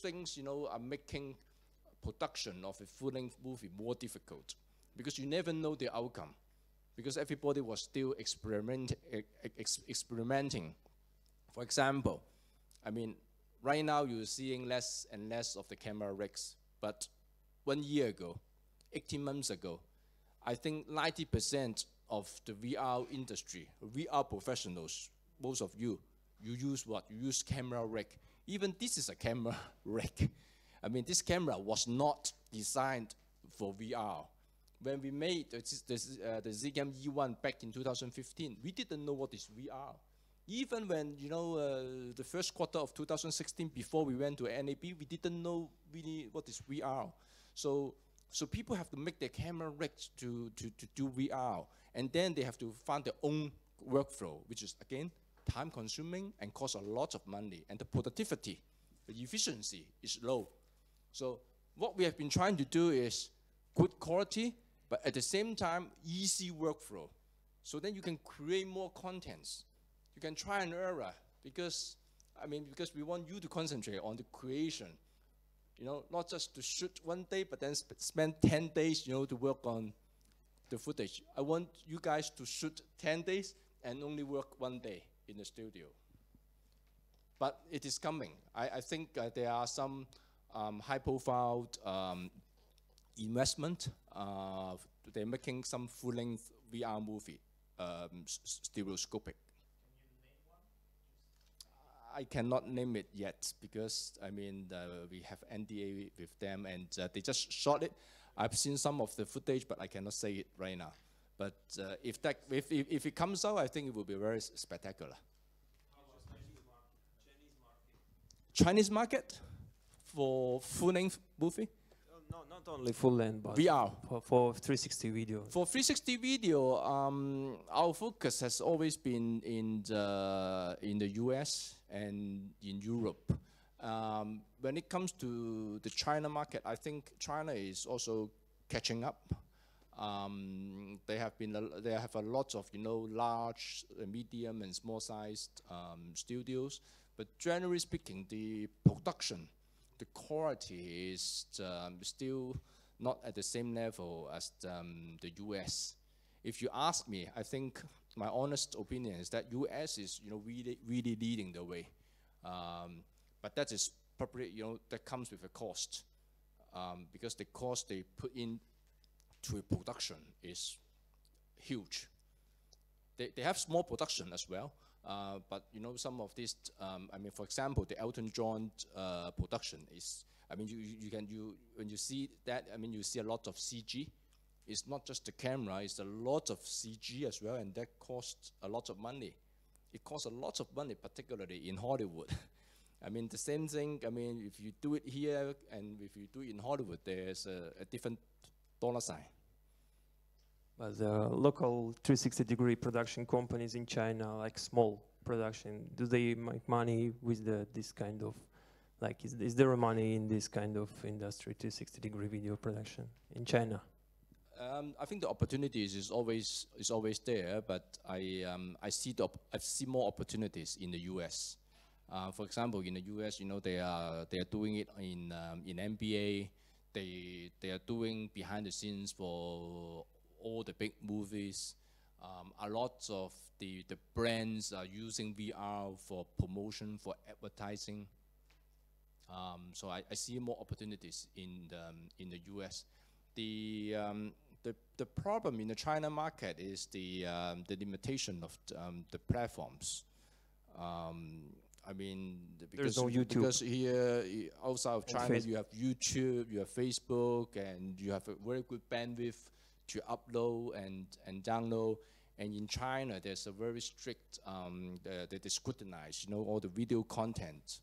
S4: things, are making production of a full-length movie more difficult, because you never know the outcome, because everybody was still experimenting. For example, right now you're seeing less and less of the camera rigs, but 1 year ago, 18 months ago, I think 90% of the VR industry, VR professionals, most of you use what? You use camera rig. Even this is a camera rig. This camera was not designed for VR. When we made the Z Cam E1 back in 2015, we didn't know what is VR. Even when, the first quarter of 2016, before we went to NAB, we didn't know really what is VR. So people have to make their camera rigs to do VR. And then they have to find their own workflow, which is, again, time-consuming and costs a lot of money. And the productivity, the efficiency is low. So what we have been trying to do is good quality, but at the same time, easy workflow. So then you can create more contents. You can try and error, because we want you to concentrate on the creation. Not just to shoot 1 day, but then spend 10 days, to work on the footage. I want you guys to shoot 10 days and only work 1 day in the studio. But it is coming. I think there are some high-profile investment. They're making some full-length VR movie, stereoscopic. I cannot name it yet, because we have NDA with them, and they just shot it. I've seen some of the footage, but I cannot say it right now. But if it comes out, I think it will be very spectacular. Chinese market for full-length movie?
S7: No, not only full-length, but
S4: VR.
S7: For 360 video.
S4: For 360 video, our focus has always been in the US and in Europe. When it comes to the China market, I think China is also catching up. They have a lot of large, medium, and small-sized studios. But generally speaking, the production, the quality is still not at the same level as the US. If you ask me, I think my honest opinion is that US is really leading the way. But that is probably that comes with a cost, because the cost they put in to a production is huge. They have small production as well. But some of these, for example, the Elton John production is, when you see that, you see a lot of CG. It's not just the camera; it's a lot of CG as well, and that costs a lot of money. It costs a lot of money, particularly in Hollywood. The same thing. If you do it here and if you do it in Hollywood, there's a different dollar sign.
S7: But the local 360-degree production companies in China, like small production, do they make money with this kind of, is there money in this kind of industry, 360-degree video production in China?
S4: I think the opportunities is always there, but I see more opportunities in the US. For example, in the US, you know, they are doing it in NBA. They are doing behind the scenes for all the big movies. A lot of the brands are using VR for promotion, for advertising. So I see more opportunities in the US. The problem in the China market is the limitation of the platforms. I mean,
S7: There's no YouTube.
S4: because here outside of China,
S7: Facebook.
S4: you have YouTube, you have Facebook, and you have a very good bandwidth to upload and download. And in China, there's a very strict, they scrutinize, you know, all the video content.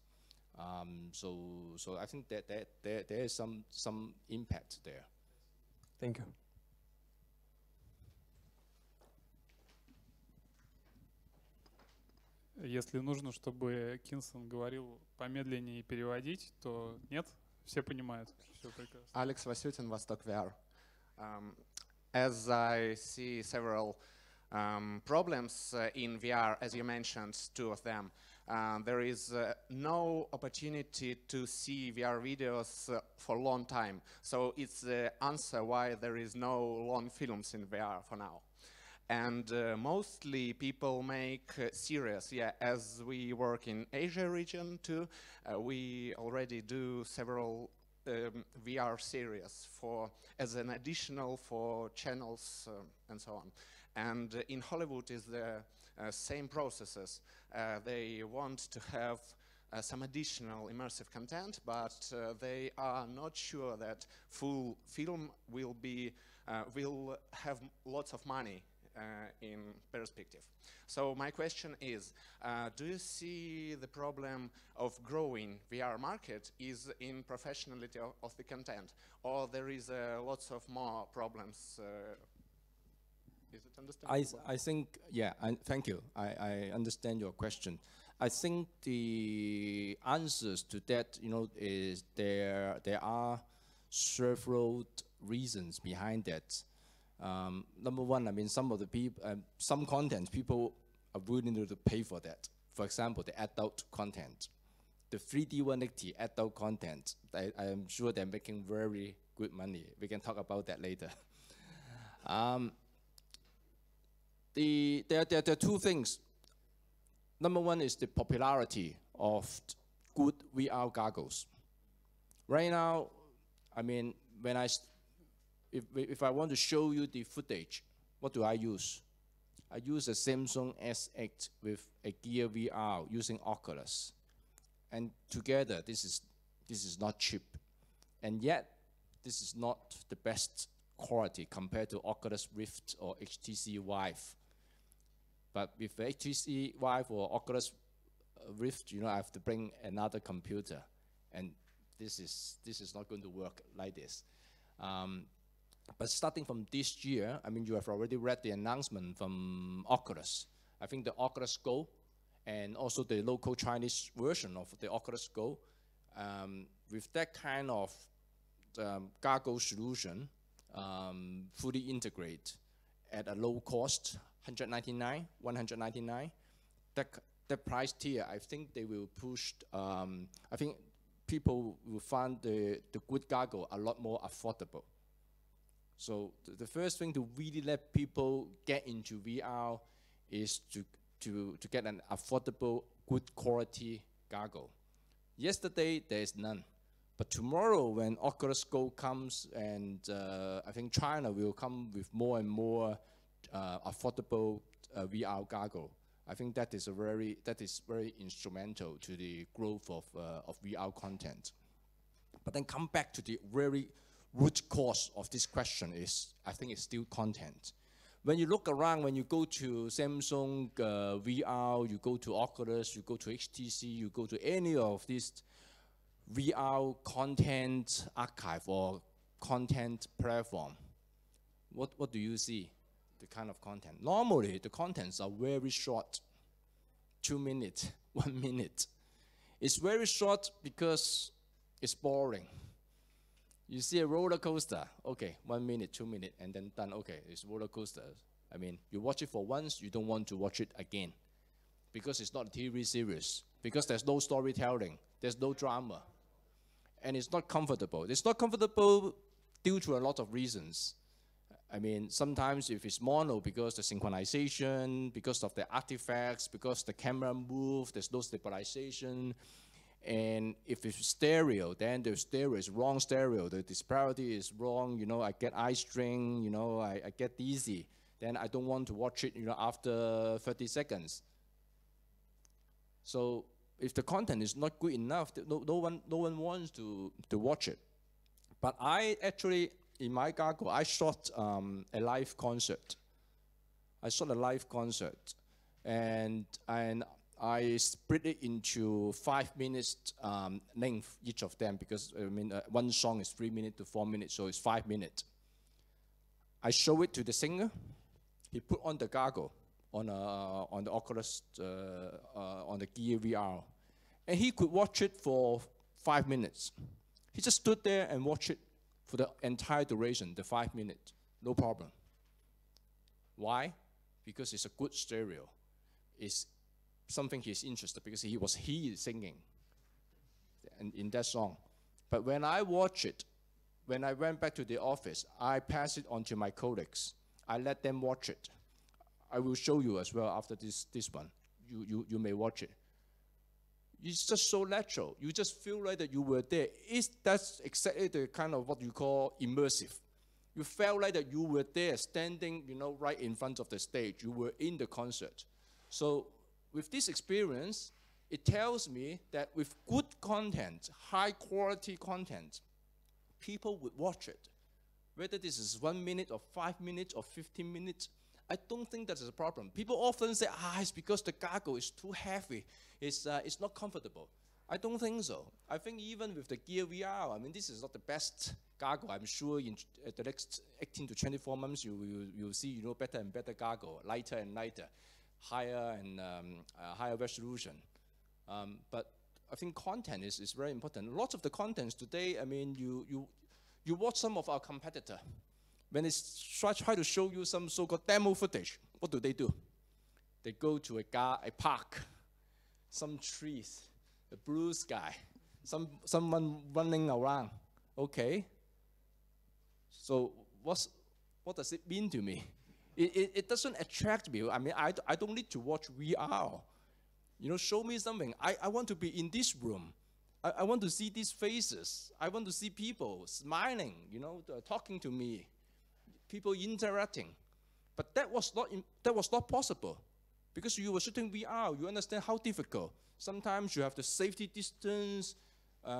S4: So I think that there is some impact there.
S7: Thank you.
S3: Если нужно, чтобы Кинсон говорил помедленнее и переводить, то нет, все понимают, все прекрасно.
S8: Alex Vasюtin, Vostok VR. As I see several problems in VR, as you mentioned, two of them, there is no opportunity to see VR videos for a long time. So it's the answer why there is no long films in VR for now. And mostly people make series. Yeah, as we work in Asia region too, we already do several VR series as an additional for channels and so on. And in Hollywood is the same processes. They want to have some additional immersive content, but they are not sure that full film will have lots of money in perspective. So my question is, do you see the problem of growing VR market is in professionality of the content, or there is lots of more problems? Is it understandable?
S4: I think, yeah, thank you. I understand your question. I think the answers to that, you know, is there are several reasons behind that. Number one, I mean, some of the people, some content, people are willing to pay for that. For example, the adult content, the 3D 180 adult content. I am sure they're making very good money. We can talk about that later. There are two things. Number one is the popularity of good VR goggles. Right now, I mean, if I want to show you the footage, what do I use? I use a Samsung S8 with a Gear VR using Oculus. And together, this is not cheap. And yet, this is not the best quality compared to Oculus Rift or HTC Vive. But with HTC Vive or Oculus Rift, you know, I have to bring another computer. And this is not going to work like this. But starting from this year, I mean, you have already read the announcement from Oculus. I think the Oculus Go and also the local Chinese version of the Oculus Go, with that kind of goggle solution, fully integrate at a low cost, $199. That price tier, I think they will push. I think people will find the good goggle a lot more affordable. So the first thing to really let people get into VR is to get an affordable, good quality goggle. Yesterday, there is none. But tomorrow, when Oculus Go comes, and I think China will come with more and more affordable VR goggle. I think that is very instrumental to the growth of VR content. But then come back to the very root cause of this question is, I think it's still content. When you look around, when you go to Samsung VR, you go to Oculus, you go to HTC, you go to any of these VR content archive or content platform, what do you see? The kind of content. Normally, the contents are very short, 2 minutes, 1 minute. It's very short because it's boring. You see a roller coaster, okay, 1 minute, 2 minutes, and then done, okay, it's roller coaster. I mean, you watch it for once, you don't want to watch it again. because it's not a TV series, because there's no storytelling, there's no drama, and it's not comfortable. It's not comfortable due to a lot of reasons. I mean, sometimes if it's mono, because the synchronization, because of the artifacts, because the camera moves, there's no stabilization. And if it's stereo, then the stereo is wrong stereo. The disparity is wrong. You know, I get eye strain. You know, I get dizzy. Then I don't want to watch it. You know, after 30 seconds. So if the content is not good enough, no one wants to watch it. But I actually, in my cargo, I shot a live concert. I shot a live concert, and I split it into 5 minutes length, each of them, because I mean, one song is 3 minutes to 4 minutes, so it's 5 minutes. I show it to the singer. He put on the goggle on the Oculus, on the Gear VR, and he could watch it for 5 minutes. He just stood there and watched it for the entire duration, the 5 minutes, no problem. Why? Because it's a good stereo. It's something he's interested, because he is singing in that song. But when I watch it, when I went back to the office, I pass it on to my colleagues. I let them watch it. I will show you as well after this one. You may watch it. It's just so natural. You just feel like that you were there. That's exactly the kind of what you call immersive. You felt like that you were there, standing, you know, right in front of the stage. You were in the concert. So with this experience, it tells me that with good content, high quality content, people would watch it. Whether this is 1 minute or 5 minutes or 15 minutes, I don't think that's a problem. People often say, it's because the cargo is too heavy. It's not comfortable. I don't think so. I think even with the Gear VR, I mean, this is not the best cargo. I'm sure in the next 18 to 24 months, you'll see, you know, better and better cargo, lighter and lighter, higher and higher resolution. But I think content is very important. Lots of the contents today, I mean, you watch some of our competitor. When they try to show you some so-called demo footage, what do? They go to a park, some trees, a blue sky, someone running around. Okay. So what does it mean to me? It doesn't attract me. I mean, I don't need to watch VR. You know, show me something. I want to be in this room. I want to see these faces. I want to see people smiling, you know, talking to me, people interacting. But that was not possible, because you were shooting VR. You understand how difficult. Sometimes you have the safety distance.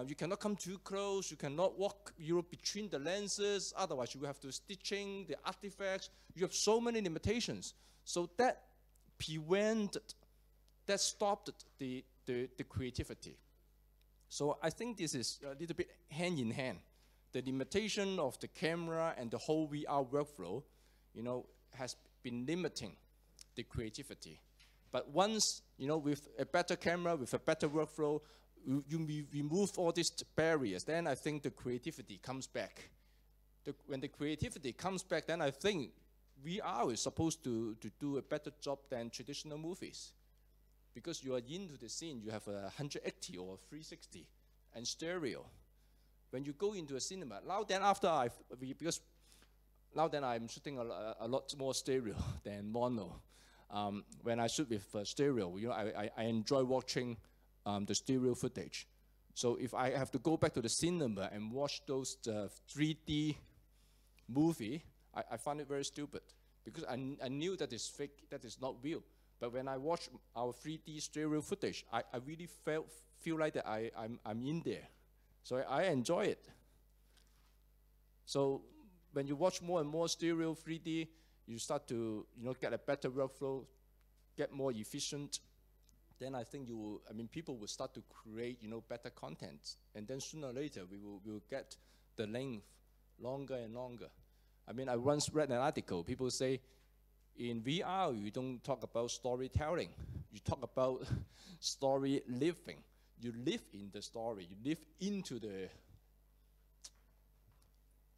S4: You cannot come too close. You cannot walk, you know, between the lenses. Otherwise, you have to stitching the artifacts. You have so many limitations. So that stopped the creativity. So I think this is a little bit hand in hand. The limitation of the camera and the whole VR workflow, you know, has been limiting the creativity. But once, you know, with a better camera, with a better workflow, you remove all these barriers, then I think the creativity comes back. When the creativity comes back, then I think VR is supposed to do a better job than traditional movies. Because you are into the scene, you have a 180 or 360 and stereo. When you go into a cinema, because now then I'm shooting a lot more stereo than mono. When I shoot with stereo, you know, I enjoy watching the stereo footage. So if I have to go back to the cinema and watch those 3D movie, I find it very stupid, because I knew that is fake, that is not real. But when I watch our 3D stereo footage, I really feel like that I'm in there. So I enjoy it. So when you watch more and more stereo 3D, you start to, you know, get a better workflow, get more efficient. Then I think people will start to create, you know, better content. And then sooner or later, we will get the length longer and longer. I mean, I once read an article. People say, in VR, you don't talk about storytelling. You talk about story living. You live in the story. You live into the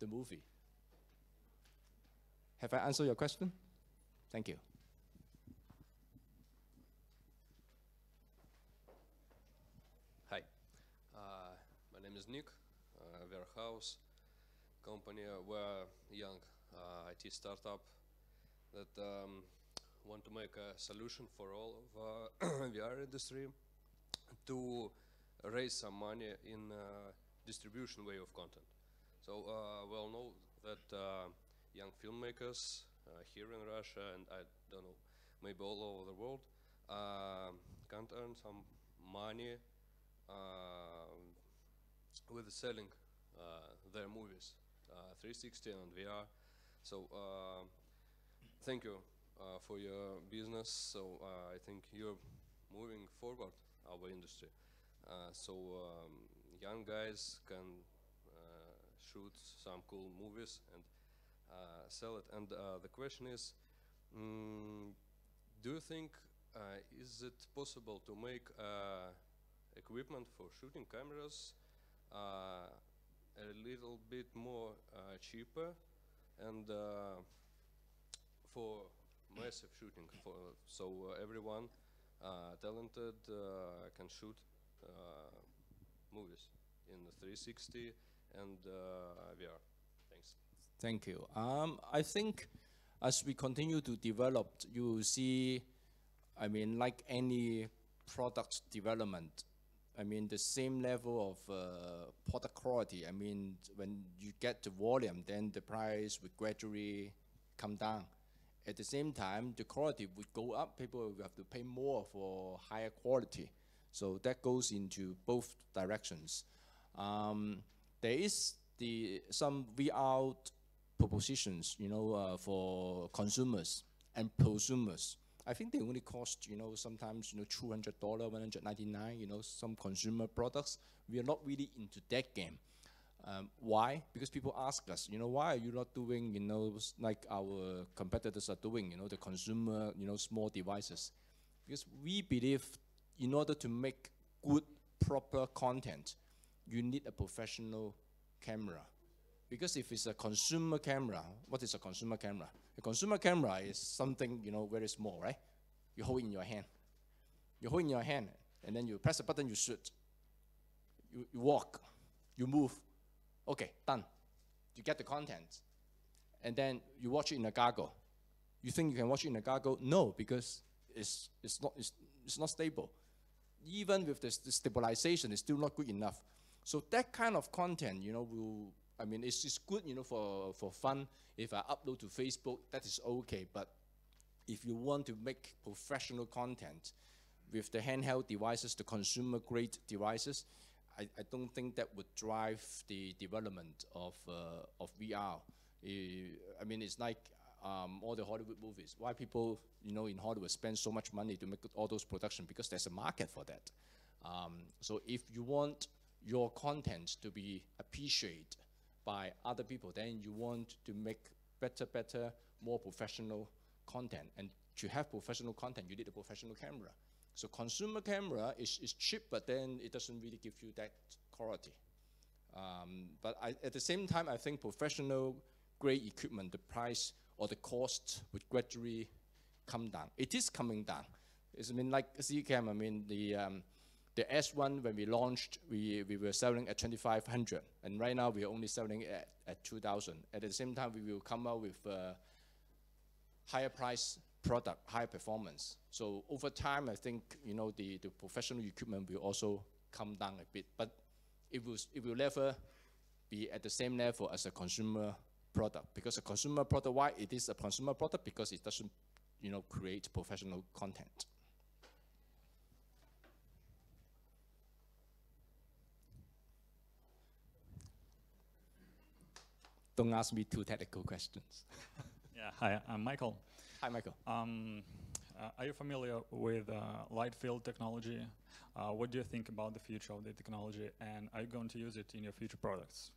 S4: movie. Have I answered your question? Thank you.
S9: is Nick, warehouse company. We're young IT startup that want to make a solution for all of VR industry to raise some money in distribution way of content. So we all know that young filmmakers here in Russia and I don't know, maybe all over the world can't earn some money with selling their movies 360 and VR. So thank you for your business. So I think you're moving forward our industry. So young guys can shoot some cool movies and sell it. And the question is, do you think is it possible to make equipment for shooting cameras a little bit more cheaper and for massive shooting, so everyone talented can shoot movies in the 360 and VR. Thanks.
S4: Thank you. I think as we continue to develop, you will see, I mean, like any product development, I mean, the same level of product quality. I mean, when you get the volume, then the price would gradually come down. At the same time, the quality would go up. People will have to pay more for higher quality. So that goes into both directions. There is some VR propositions, you know, for consumers and prosumers. I think they only cost, you know, sometimes, you know, $200, $199, you know, some consumer products. We are not really into that game. Why? Because people ask us, you know, why are you not doing, you know, like our competitors are doing, you know, the consumer, you know, small devices. Because we believe in order to make good, proper content, you need a professional camera. Because if it's a consumer camera, what is a consumer camera? A consumer camera is something, you know, very small, right? You hold it in your hand. You hold it in your hand, and then you press a button, you shoot. You walk, you move. Okay, done. You get the content. And then you watch it in a goggle. You think you can watch it in a goggle? No, because it's not stable. Even with the stabilization, it's still not good enough. So that kind of content, you know, it's good, you know, for fun. If I upload to Facebook, that is okay. But if you want to make professional content with the handheld devices, the consumer-grade devices, I don't think that would drive the development of VR. I mean, it's like all the Hollywood movies. Why people, you know, in Hollywood spend so much money to make all those productions? Because there's a market for that. So if you want your content to be appreciated by other people, then you want to make better, more professional content. And to have professional content, you need a professional camera. So consumer camera is cheap, but then it doesn't really give you that quality. But at the same time, I think professional grade equipment, the price or the cost would gradually come down. It is coming down. I mean, like Z Cam, I mean, the S1, when we launched, we were selling at 2,500, and right now we are only selling at 2,000. At the same time, we will come out with higher price product, higher performance. So over time, I think, you know, the professional equipment will also come down a bit, but it will never be at the same level as a consumer product, because a consumer product, why it is a consumer product? Because it doesn't, you know, create professional content. Don't ask me too technical questions.
S10: Yeah, hi, I'm Michael.
S4: Hi, Michael.
S10: Are you familiar with light field technology? What do you think about the future of the technology, and are you going to use it in your future products?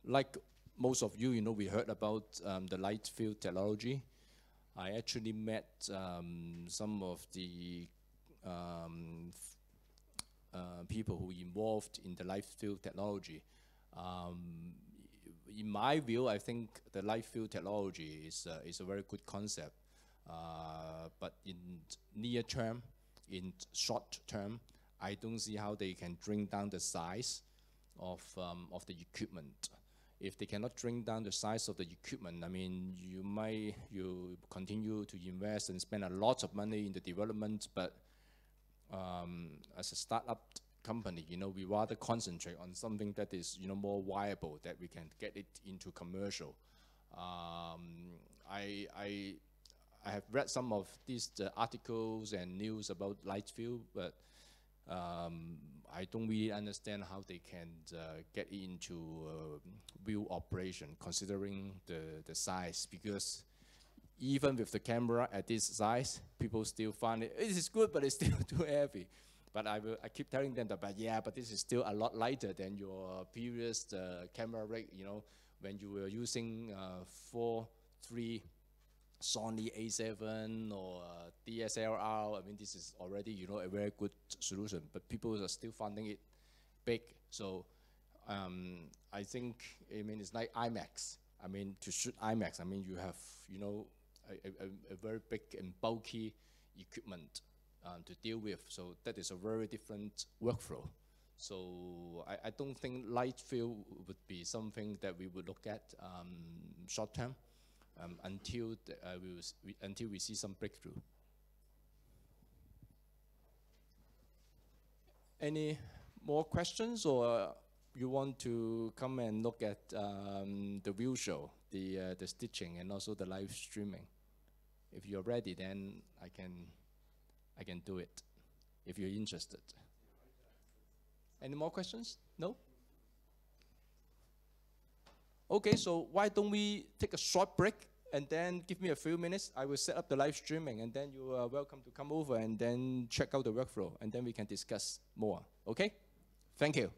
S4: Like most of you, you know, we heard about the light field technology. I actually met some of the people who involved in the light field technology. In my view, I think the light field technology is a very good concept. But in near term, in short term, I don't see how they can bring down the size of the equipment. If they cannot bring down the size of the equipment, I mean, you continue to invest and spend a lot of money in the development, but as a startup company, we rather concentrate on something that is, more viable, that we can get it into commercial. I have read some of these articles and news about Lightfield, but I don't really understand how they can get into real operation, considering the size, because even with the camera at this size, people still find it is good, but it's still too heavy. But I keep telling them that, but this is still a lot lighter than your previous camera rig, when you were using 4.3 Sony A7 or DSLR. I mean, this is already, a very good solution, but people are still finding it big. So I think, it's like IMAX. I mean, to shoot IMAX, I mean, you have, a very big and bulky equipment to deal with. So that is a very different workflow. So I don't think light field would be something that we would look at short term until we see some breakthrough. Any more questions, or you want to come and look at the view show, the stitching, and also the live streaming? If you're ready, then I can do it, if you're interested. Any more questions? No? Okay, so why don't we take a short break, and then give me a few minutes. I will set up the live streaming, and then you are welcome to come over and then check out the workflow, and then we can discuss more. Okay? Thank you.